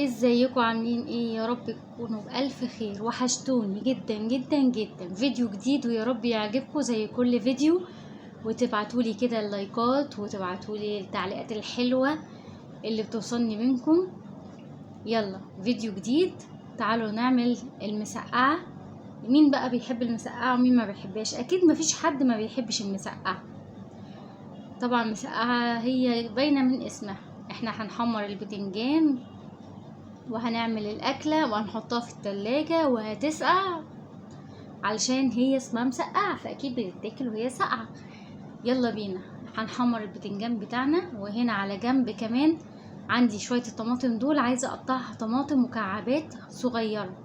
ازيكم عاملين ايه؟ يا رب تكونوا بألف خير. وحشتوني جدا جدا جدا. فيديو جديد ويا رب يعجبكم زي كل فيديو، وتبعتولي كده اللايكات وتبعتولي التعليقات الحلوة اللي بتوصلني منكم. يلا فيديو جديد. تعالوا نعمل المسقعة. مين بقى بيحب المسقعة ومين ما بيحبهاش؟ اكيد مفيش حد ما بيحبش المسقعة. طبعا المسقعة هي باينة من اسمها. احنا هنحمر البتنجان وهنعمل الأكلة وهنحطها في التلاجة وهتسقع، علشان هي اسمها مسقعة فأكيد بتتاكل وهي ساقعة. يلا بينا. هنحمر البتنجان بتاعنا، وهنا على جنب كمان عندي شوية الطماطم دول، عايزة أقطعها طماطم مكعبات صغيرة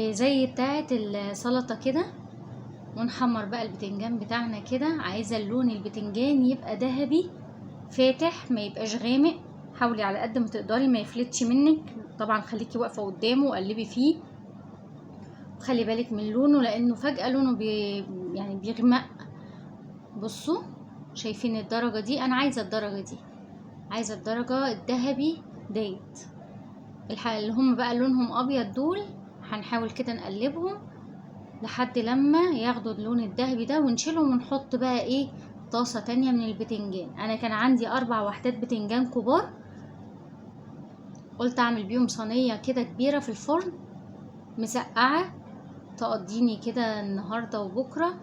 زي بتاعة السلطة كده. ونحمر بقى البتنجان بتاعنا كده. عايزة اللون البتنجان يبقى ذهبي فاتح، ما يبقاش غامق. حاولي على قد ما تقدري ما يفلتش منك. طبعا خليكي واقفه قدامه وقلبي فيه، وخلي بالك من لونه لانه فجاه لونه يعني بيغمق. بصوا، شايفين الدرجه دي؟ انا عايزه الدرجه دي، عايزه الدرجه الذهبي ديت. اللي هم بقى لونهم ابيض دول هنحاول كده نقلبهم لحد لما ياخدوا اللون الذهبي ده، ونشيلهم ونحط بقى ايه، طاسه تانية من البتنجان. انا كان عندي 4 وحدات بتنجان كبار، قلت اعمل بيهم صينيه كده كبيره في الفرن مسقعه تقضيني كده النهارده وبكره.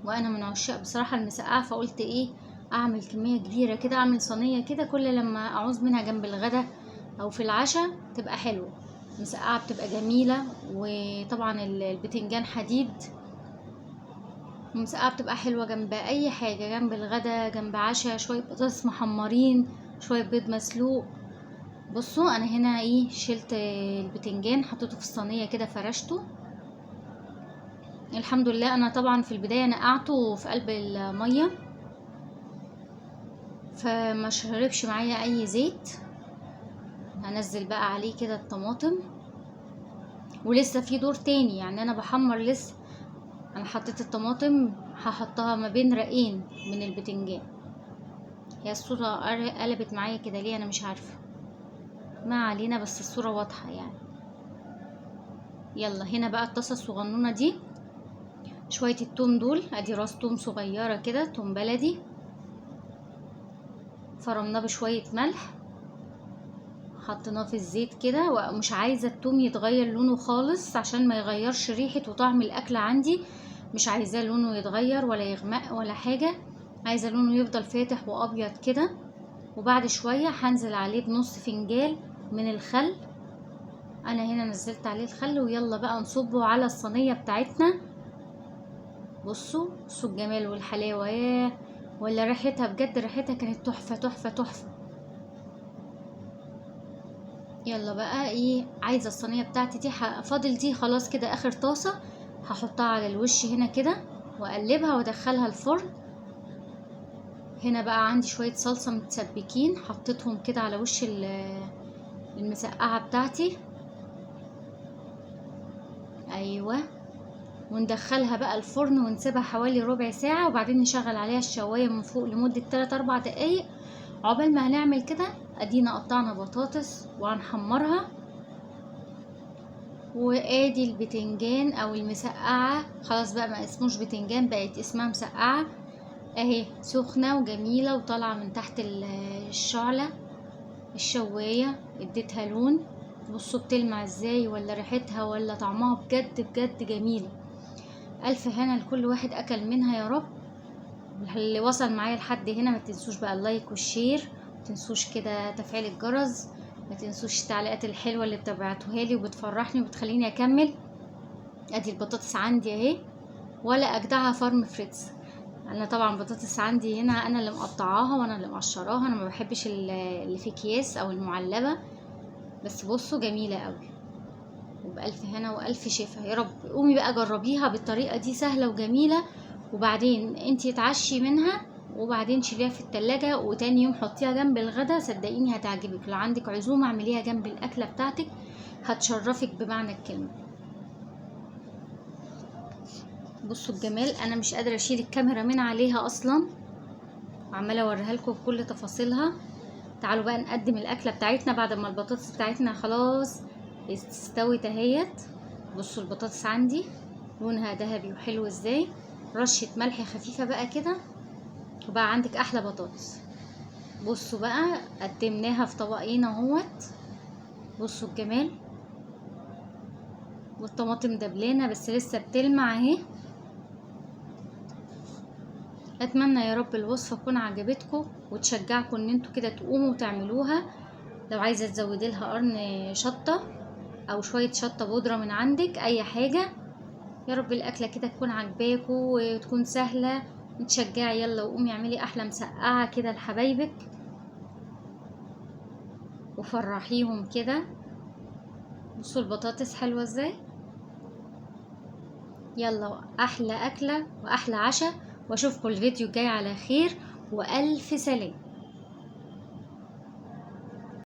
وانا من عشاق بصراحه المسقعه، فقلت ايه، اعمل كميه كبيره كده، اعمل صينيه كده كل لما اعوز منها جنب الغدا او في العشاء تبقى حلوه. المسقعه بتبقى جميله، وطبعا البتنجان حديد. المسقعه بتبقى حلوه جنب اي حاجه، جنب الغدا، جنب عشاء، شويه بطاطس محمرين، شويه بيض مسلوق. بصوا انا هنا ايه، شلت البتنجان حطيته في الصينيه كده، فرشته. الحمد لله. انا طبعا في البدايه نقعته في قلب الميه فما شربش معايا اي زيت. هنزل بقى عليه كده الطماطم، ولسه في دور تاني يعني انا بحمر لسه. انا حطيت الطماطم هحطها ما بين رقين من البتنجان. هي الصوره قلبت معايا كده ليه؟ انا مش عارفه، ما علينا، بس الصوره واضحه يعني. يلا هنا بقى الطاسه الصغنونه دي، شويه التوم دول، ادي راس توم صغيره كده، توم بلدي، فرمناه بشويه ملح، حطيناه في الزيت كده. ومش عايزه التوم يتغير لونه خالص عشان ما يغيرش ريحه وطعم الاكل عندي. مش عايزاه لونه يتغير ولا يغمق ولا حاجه، عايزه لونه يفضل فاتح وابيض كده. وبعد شويه هنزل عليه بنص فنجان من الخل. انا هنا نزلت عليه الخل، ويلا بقى نصبه على الصينيه بتاعتنا. بصوا الجمال والحلاوه، ياه، ولا ريحتها بجد، ريحتها كانت تحفه تحفه تحفه. يلا بقى ايه، عايزه الصينيه بتاعتي دي فاضل دي خلاص كده اخر طاسه، هحطها على الوش هنا كده واقلبها وادخلها الفرن. هنا بقى عندي شويه صلصه متسبكين، حطيتهم كده على وش المسقعه بتاعتي. ايوه. وندخلها بقى الفرن ونسيبها حوالي ربع ساعه، وبعدين نشغل عليها الشوايه من فوق لمده 3-4 دقايق. عقبال ما هنعمل كده ادينا قطعنا بطاطس وهنحمرها. وادي البتنجان او المسقعه، خلاص بقى ما اسموش بتنجان، بقت اسمها مسقعه اهي، سخنه وجميله وطالعه من تحت الشعله الشوايه، اديتها لون. بصوا بتلمع ازاي، ولا ريحتها ولا طعمها، بجد بجد جميله. الف هنا لكل واحد اكل منها يا رب. اللي وصل معايا لحد هنا ما تنسوش بقى اللايك والشير، ما تنسوش كده تفعيل الجرس، ما تنسوش التعليقات الحلوه اللي بتبعتوها لي وبتفرحني وبتخليني اكمل. ادي البطاطس عندي اهي، ولا اجدعها فرم فريتز. انا طبعا بطاطس عندي هنا انا اللي مقطعاها وانا اللي مقشراها، انا ما بحبش اللي في اكياس او المعلبه. بس بصوا جميله قوي، وبالف هنا والف شفا يا رب. قومي بقى جربيها بالطريقه دي، سهله وجميله. وبعدين انتي اتعشي منها، وبعدين شيليها في التلاجة، وتاني يوم حطيها جنب الغدا، صدقيني هتعجبك. لو عندك عزومه اعمليها جنب الاكله بتاعتك، هتشرفك بمعنى الكلمه. بصوا الجمال، انا مش قادره اشيل الكاميرا من عليها اصلا، عماله اوريها لكم بكل تفاصيلها. تعالوا بقى نقدم الاكله بتاعتنا بعد ما البطاطس بتاعتنا خلاص استوت اهيت. بصوا البطاطس عندي لونها ذهبي وحلو ازاي، رشه ملح خفيفه بقى كده وبقى عندك احلى بطاطس. بصوا بقى قدمناها في طبقين اهوت، بصوا الجمال، والطماطم دبلانه بس لسه بتلمع اهي. اتمنى يا رب الوصفه تكون عجبتكم وتشجعكم ان انتوا كده تقوموا وتعملوها. لو عايزه تزودي لها قرن شطه او شويه شطه بودره من عندك اي حاجه. يا رب الاكله كده تكون عجباكم وتكون سهله وتشجعي. يلا وقومي اعملي احلى مسقعه كده لحبايبك وفرحيهم كده. بصوا البطاطس حلوه ازاي. يلا احلى اكله واحلى عشاء، واشوفكم الفيديو الجاي على خير والف سلام.